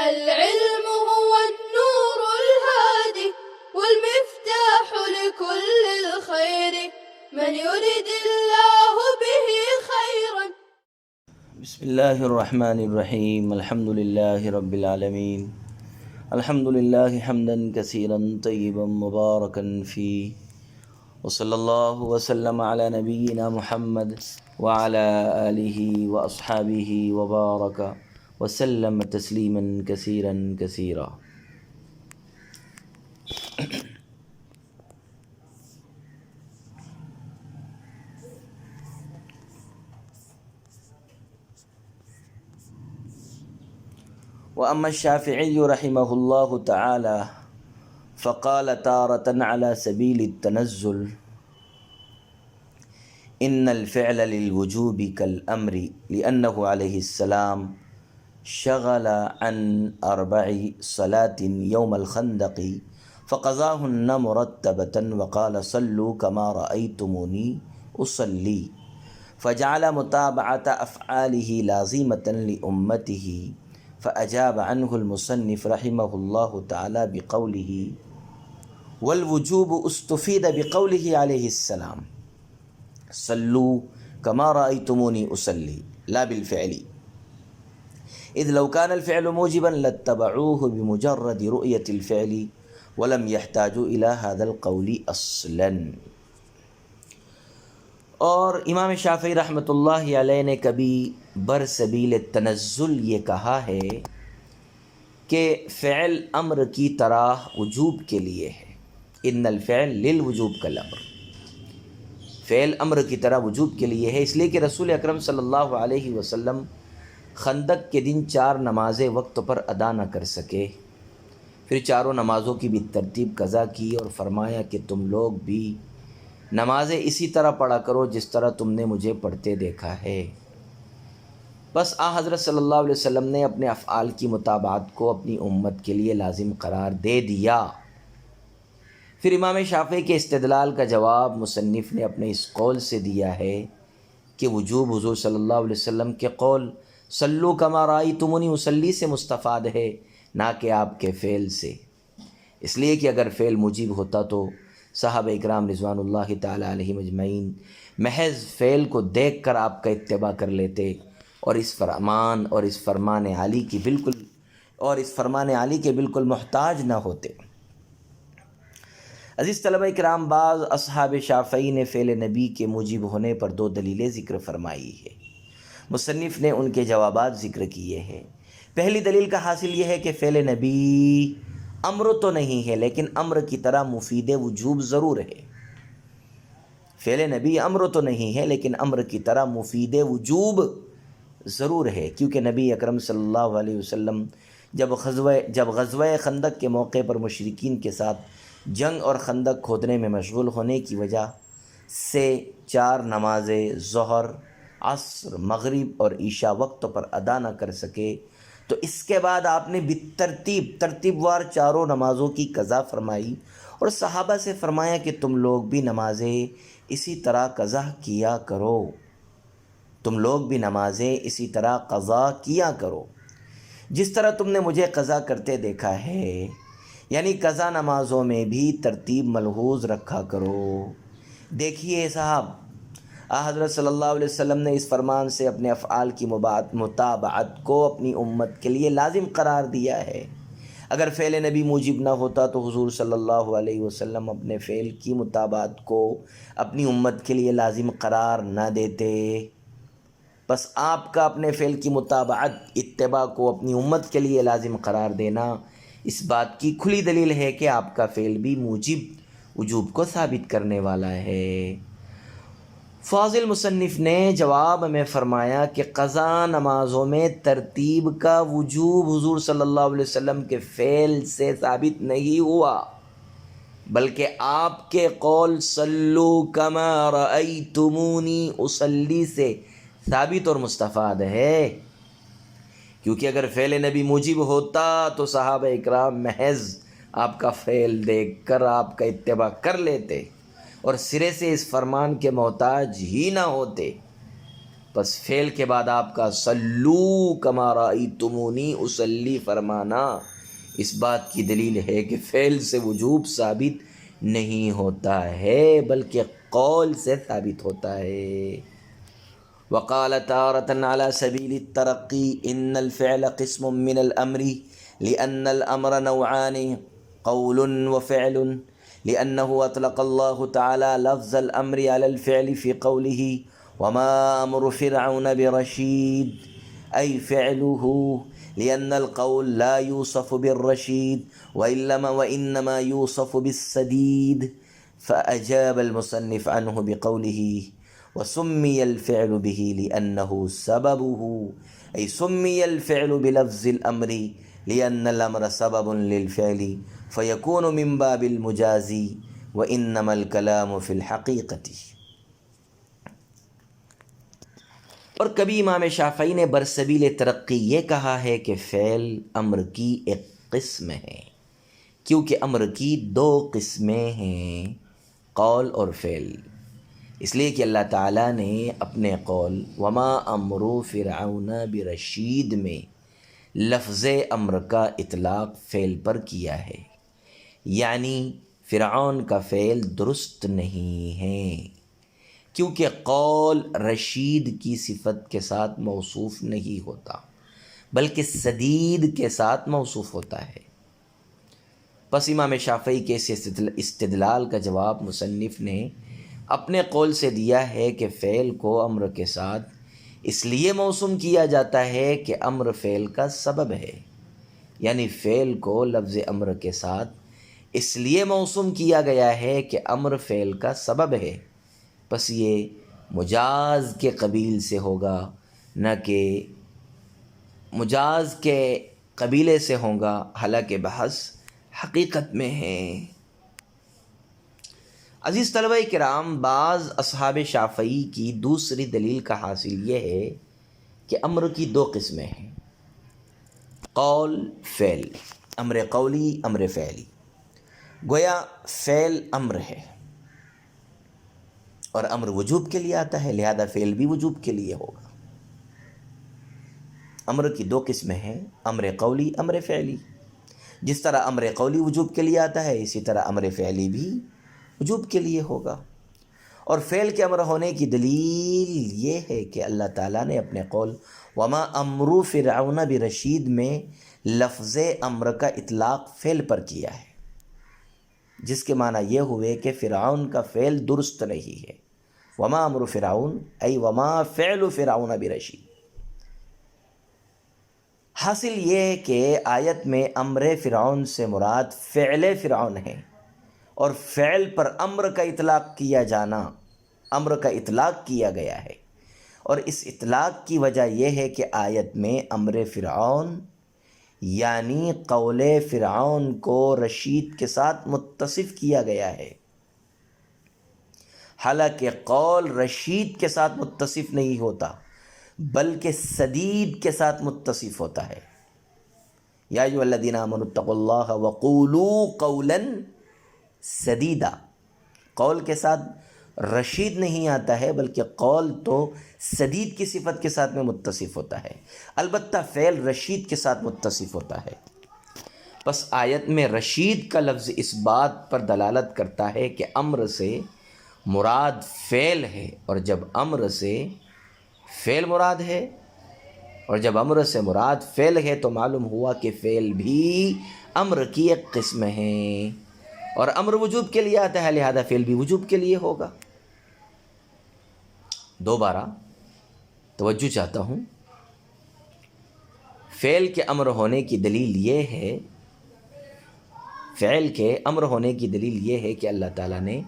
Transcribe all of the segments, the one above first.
العلم هو النور الهادي والمفتاح لكل الخير من يرد الله به خيرا. بسم اللہ الرحمن الرحیم الحمد للہ رب العالمین الحمد للہ حمدا کثیرا طیبا مبارکا فیہ وصلی اللہ وسلم علی نبینا محمد وعلی آلہ واصحابہ وبارک وسلم تسلیما کثیرا کثیرا. وأما الشافعي رحمه الله تعالى فقال تارة على سبيل التنزل إن الفعل للوجوب كالأمر لأنه عليه السلام شغل عن 4 صلاة يوم الخندق فقضاهن مرتبة وقال صلوا كما رأيتموني أصلي فجعل متابعة أفعاله لازمة لأمته. فأجاب عنه المصنف رحمه الله تعالى بقوله والوجوب استفيد بقوله عليه السلام صلوا كما رأيتموني أصلي لا بالفعل، إذ لو كان الفعل موجبا لاتبعوه بمجرد رؤية الفعل ولم يحتاجوا إلى هذا القول أصلا. اور امام شافعی رحمۃ اللہ علیہ نے کبھی برسبیل تنزل یہ کہا ہے کہ فعل امر کی طرح وجوب کے لیے ہے. ان الفعل للوجوب کالامر، فعل امر کی طرح وجوب کے لیے ہے، اس لیے کہ رسول اکرم صلی اللہ علیہ وسلم خندق کے دن 4 نمازیں وقت پر ادا نہ کر سکے، پھر چاروں نمازوں کی بھی ترتیب قضا کی اور فرمایا کہ تم لوگ بھی نمازیں اسی طرح پڑھا کرو جس طرح تم نے مجھے پڑھتے دیکھا ہے. بس حضرت صلی اللہ علیہ وسلم نے اپنے افعال کی مطابعت کو اپنی امت کے لیے لازم قرار دے دیا. پھر امام شافعی کے استدلال کا جواب مصنف نے اپنے اس قول سے دیا ہے کہ وجوب حضور صلی اللہ علیہ وسلم کے قول صلو کما رأیتمونی اصلی سے مستفاد ہے، نہ کہ آپ کے فعل سے. اس لیے کہ اگر فعل موجب ہوتا تو صحابہ اکرام رضوان اللہ تعالی علیہم اجمعین محض فعل کو دیکھ کر آپ کا اتباع کر لیتے اور اس فرمان عالی کے بالکل محتاج نہ ہوتے. عزیز طلبہ اکرام، بعض اصحاب شافعی نے فعل نبی کے موجب ہونے پر 2 دلیلیں ذکر فرمائی ہے. مصنف نے ان کے جوابات ذکر کیے ہیں. پہلی دلیل کا حاصل یہ ہے کہ فعل نبی امر تو نہیں ہے لیکن امر کی طرح مفید وجوب ضرور ہے. فعل نبی امر تو نہیں ہے لیکن امر کی طرح مفید وجوب ضرور ہے، کیونکہ نبی اکرم صلی اللہ علیہ وسلم جب غزوہ خندق کے موقع پر مشرکین کے ساتھ جنگ اور خندق کھودنے میں مشغول ہونے کی وجہ سے 4 نمازیں ظہر، عصر، مغرب اور عشاء وقت پر ادا نہ کر سکے، تو اس کے بعد آپ نے ترتیب وار 4 نمازوں کی قضا فرمائی اور صحابہ سے فرمایا کہ تم لوگ بھی نمازیں اسی طرح قضا کیا کرو جس طرح تم نے مجھے قضا کرتے دیکھا ہے، یعنی قضا نمازوں میں بھی ترتیب ملحوظ رکھا کرو. دیکھیے صاحب، حضرت صلی اللہ علیہ وسلم نے اس فرمان سے اپنے افعال کی مطابعت کو اپنی امت کے لیے لازم قرار دیا ہے. اگر فعل نبی موجب نہ ہوتا تو حضور صلی اللہ علیہ وسلم اپنے فعل کی مطابعت کو اپنی امت کے لیے لازم قرار نہ دیتے. بس آپ کا اپنے فعل کی مطابعت، اتباع کو اپنی امت کے لیے لازم قرار دینا اس بات کی کھلی دلیل ہے کہ آپ کا فعل بھی موجب وجوب کو ثابت کرنے والا ہے. فاضل مصنف نے جواب میں فرمایا کہ قضا نمازوں میں ترتیب کا وجوب حضور صلی اللہ علیہ وسلم کے فعل سے ثابت نہیں ہوا، بلکہ آپ کے قول صلو کما رأیتمونی اصلی سے ثابت اور مستفاد ہے. کیونکہ اگر فعل نبی موجب ہوتا تو صحابہ اکرام محض آپ کا فعل دیکھ کر آپ کا اتباع کر لیتے اور سرے سے اس فرمان کے محتاج ہی نہ ہوتے. پس فعل کے بعد آپ کا صلو کما رأیتمونی اصلی فرمانا اس بات کی دلیل ہے کہ فعل سے وجوب ثابت نہیں ہوتا ہے بلکہ قول سے ثابت ہوتا ہے۔ وقال تارة على سبيل الترقي إن الفعل قسم من الأمر لأن الأمر نوعان قول وفعل لأنه أطلق الله تعالى لفظ الأمر على الفعل في قوله وما أمر فرعون برشيد أي فعله لأن القول لا يوصف بالرشيد وإنما يوصف بالسديد فأجاب المصنف عنه بقوله وسمي الفعل به لأنه سببه أي سمي الفعل بلفظ الأمر لأن الأمر سبب للفعل فيكون من باب المجازي وإنما الكلام في الحقيقة۔ اور کبھی امام شافعی نے برسبیل ترقی یہ کہا ہے کہ فعل امر کی ایک قسم ہے، کیونکہ امر کی دو قسمیں ہیں، قول اور فعل، اس لیے کہ اللہ تعالیٰ نے اپنے قول وما امر فرعون برشید میں لفظ امر کا اطلاق فعل پر کیا ہے، یعنی فرعون کا فعل درست نہیں ہے، کیونکہ قول رشید کی صفت کے ساتھ موصوف نہیں ہوتا بلکہ سدید کے ساتھ موصوف ہوتا ہے۔ پس امام شافعی کے اس استدلال کا جواب مصنف نے اپنے قول سے دیا ہے کہ فعل کو امر کے ساتھ اس لیے موسوم کیا جاتا ہے کہ امر فعل کا سبب ہے، یعنی فعل کو لفظ امر کے ساتھ اس لیے موسوم کیا گیا ہے کہ امر فعل کا سبب ہے، پس یہ مجاز کے قبیل سے ہوگا نہ کہ مجاز کے قبیلے سے ہوگا، حالانکہ بحث حقیقت میں ہے۔ عزیز طلبہ کرام، بعض اصحاب شافعی کی دوسری دلیل کا حاصل یہ ہے کہ امر کی دو قسمیں ہیں، قول فعل، امر قولی امر فعلی۔ گویا فعل امر ہے اور امر وجوب کے لیے آتا ہے، لہذا فعل بھی وجوب کے لیے ہوگا۔ امر کی دو قسمیں ہیں، امر قولی امر فعلی۔ جس طرح امر قولی وجوب کے لیے آتا ہے، اسی طرح امر فعلی بھی وجوب کے لیے ہوگا۔ اور فعل کے امر ہونے کی دلیل یہ ہے کہ اللہ تعالیٰ نے اپنے قول وما امر فرعون برشید میں لفظ امر کا اطلاق فعل پر کیا ہے، جس کے معنی یہ ہوئے کہ فرعون کا فعل درست نہیں ہے۔ وما امر فرعون ای وما فعل فرعون برشید۔ حاصل یہ ہے کہ آیت میں امر فرعون سے مراد فعل فرعون ہے، اور فعل پر امر کا اطلاق کیا جانا، امر کا اطلاق کیا گیا ہے، اور اس اطلاق کی وجہ یہ ہے کہ آیت میں امر فرعون یعنی قول فرعون کو رشید کے ساتھ متصف کیا گیا ہے، حالانکہ قول رشید کے ساتھ متصف نہیں ہوتا بلکہ سدید کے ساتھ متصف ہوتا ہے۔ یا ایھا الذین آمنوا اتقوا اللہ وقولوا قولا سدیدا، قول کے ساتھ رشید نہیں آتا ہے بلکہ قول تو سدید کی صفت کے ساتھ میں متصف ہوتا ہے، البتہ فعل رشید کے ساتھ متصف ہوتا ہے۔ پس آیت میں رشید کا لفظ اس بات پر دلالت کرتا ہے کہ امر سے مراد فعل ہے، اور جب امر سے فعل مراد ہے اور جب امر سے مراد فعل ہے تو معلوم ہوا کہ فعل بھی امر کی ایک قسم ہے، اور امر وجوب کے لیے آتا ہے، لہذا فعل بھی وجوب کے لیے ہوگا۔ دوبارہ توجہ چاہتا ہوں، فعل کے امر ہونے کی دلیل یہ ہے، فعل کے امر ہونے کی دلیل یہ ہے کہ اللہ تعالیٰ نے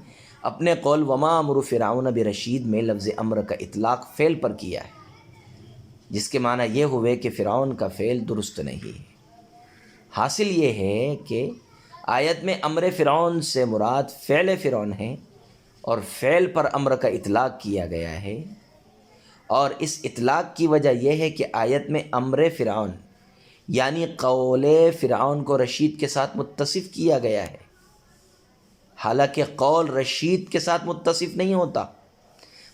اپنے قول وما امر فرعون برشید میں لفظ امر کا اطلاق فعل پر کیا ہے، جس کے معنی یہ ہوئے کہ فرعون کا فعل درست نہیں ہے۔ حاصل یہ ہے کہ آیت میں امر فرعون سے مراد فعل فرعون ہے، اور فعل پر امر کا اطلاق کیا گیا ہے، اور اس اطلاق کی وجہ یہ ہے کہ آیت میں امر فرعون یعنی قول فرعون کو رشید کے ساتھ متصف کیا گیا ہے، حالانکہ قول رشید کے ساتھ متصف نہیں ہوتا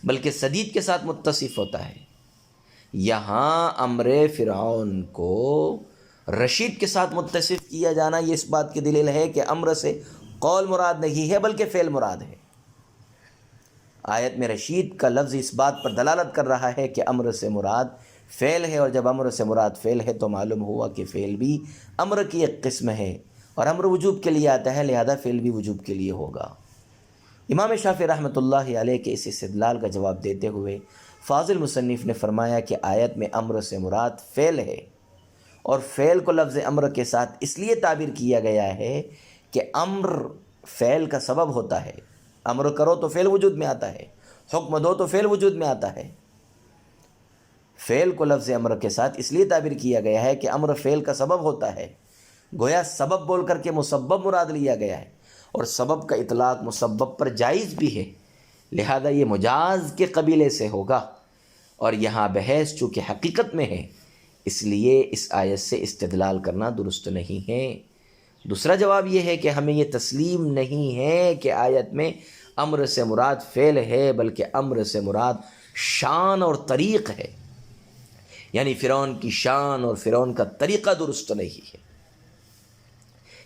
بلکہ سدید کے ساتھ متصف ہوتا ہے۔ یہاں امر فرعون کو رشید کے ساتھ متصف کیا جانا یہ اس بات کی دلیل ہے کہ امر سے قول مراد نہیں ہے بلکہ فعل مراد ہے۔ آیت میں رشید کا لفظ اس بات پر دلالت کر رہا ہے کہ امر سے مراد فعل ہے، اور جب امر سے مراد فعل ہے تو معلوم ہوا کہ فعل بھی امر کی ایک قسم ہے، اور امر وجوب کے لیے آتا ہے، لہذا فعل بھی وجوب کے لیے ہوگا۔ امام شافعی رحمۃ اللہ علیہ کے اس استدلال کا جواب دیتے ہوئے فاضل مصنف نے فرمایا کہ آیت میں امر سے مراد فعل ہے، اور فعل کو لفظ امر کے ساتھ اس لیے تعبیر کیا گیا ہے کہ امر فعل کا سبب ہوتا ہے۔ امر کرو تو فعل وجود میں آتا ہے، حکم دو تو فعل وجود میں آتا ہے۔ فعل کو لفظ امر کے ساتھ اس لیے تعبیر کیا گیا ہے کہ امر فعل کا سبب ہوتا ہے، گویا سبب بول کر کے مسبب مراد لیا گیا ہے، اور سبب کا اطلاق مسبب پر جائز بھی ہے، لہذا یہ مجاز کے قبیلے سے ہوگا، اور یہاں بحث چونکہ حقیقت میں ہے اس لیے اس آیت سے استدلال کرنا درست نہیں ہے۔ دوسرا جواب یہ ہے کہ ہمیں یہ تسلیم نہیں ہے کہ آیت میں امر سے مراد فعل ہے، بلکہ امر سے مراد شان اور طریق ہے، یعنی فرعون کی شان اور فرعون کا طریقہ درست نہیں ہے،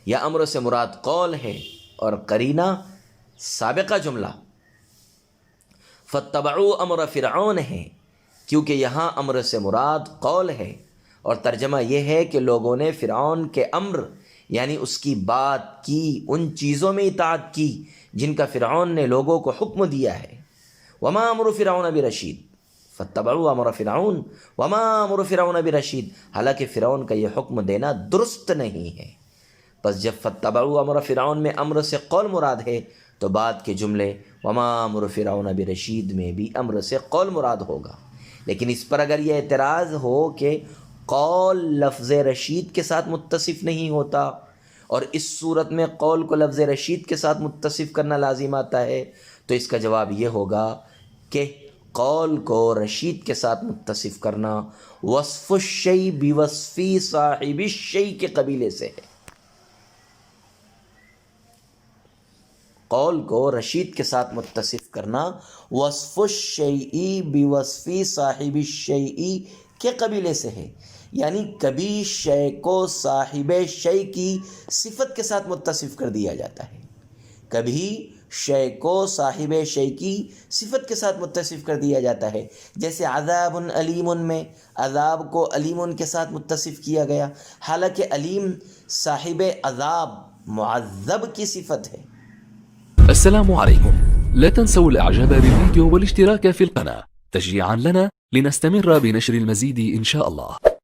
یا امر سے مراد قول ہے، اور قرینہ سابقہ جملہ فَاتَّبَعُوا امر فرعون ہے، کیونکہ یہاں امر سے مراد قول ہے، اور ترجمہ یہ ہے کہ لوگوں نے فرعون کے امر یعنی اس کی بات کی، ان چیزوں میں اطاعت کی جن کا فرعون نے لوگوں کو حکم دیا ہے۔ وما امر فرعون برشید فاتبعوا امر فرعون وما امر فرعون برشید، حالانکہ فرعون کا یہ حکم دینا درست نہیں ہے۔ پس جب فاتبعوا امر فرعون میں امر سے قول مراد ہے تو بعد کے جملے وما امر فرعون برشید میں بھی امر سے قول مراد ہوگا۔ لیکن اس پر اگر یہ اعتراض ہو کہ قول لفظ رشید کے ساتھ متصف نہیں ہوتا، اور اس صورت میں قول کو لفظ رشید کے ساتھ متصف کرنا لازم آتا ہے، تو اس کا جواب یہ ہوگا کہ قول کو رشید کے ساتھ متصف کرنا وصف الشیء بوصفی صاحب الشیء کے قبیلے سے ہے۔ قول کو رشید کے ساتھ متصف کرنا وصف الشیء بوصفی صاحب الشیء کے قبیلے سے ہے، یعنی کبھی شے کو صاحب شے کی صفت کے ساتھ متصف کر دیا جاتا ہے، کبھی شے کو صاحب شے کی صفت کے ساتھ متصف کر دیا جاتا ہے، جیسے عذاب علیم میں عذاب کو علیم کے ساتھ متصف کیا گیا، حالانکہ علیم صاحب عذاب معذب کی صفت ہے۔ السلام عليكم، لا تنسوا الاعجاب بالفيديو والاشتراك في القناة تشجيعا لنا لنستمر بنشر المزيد إن شاء الله.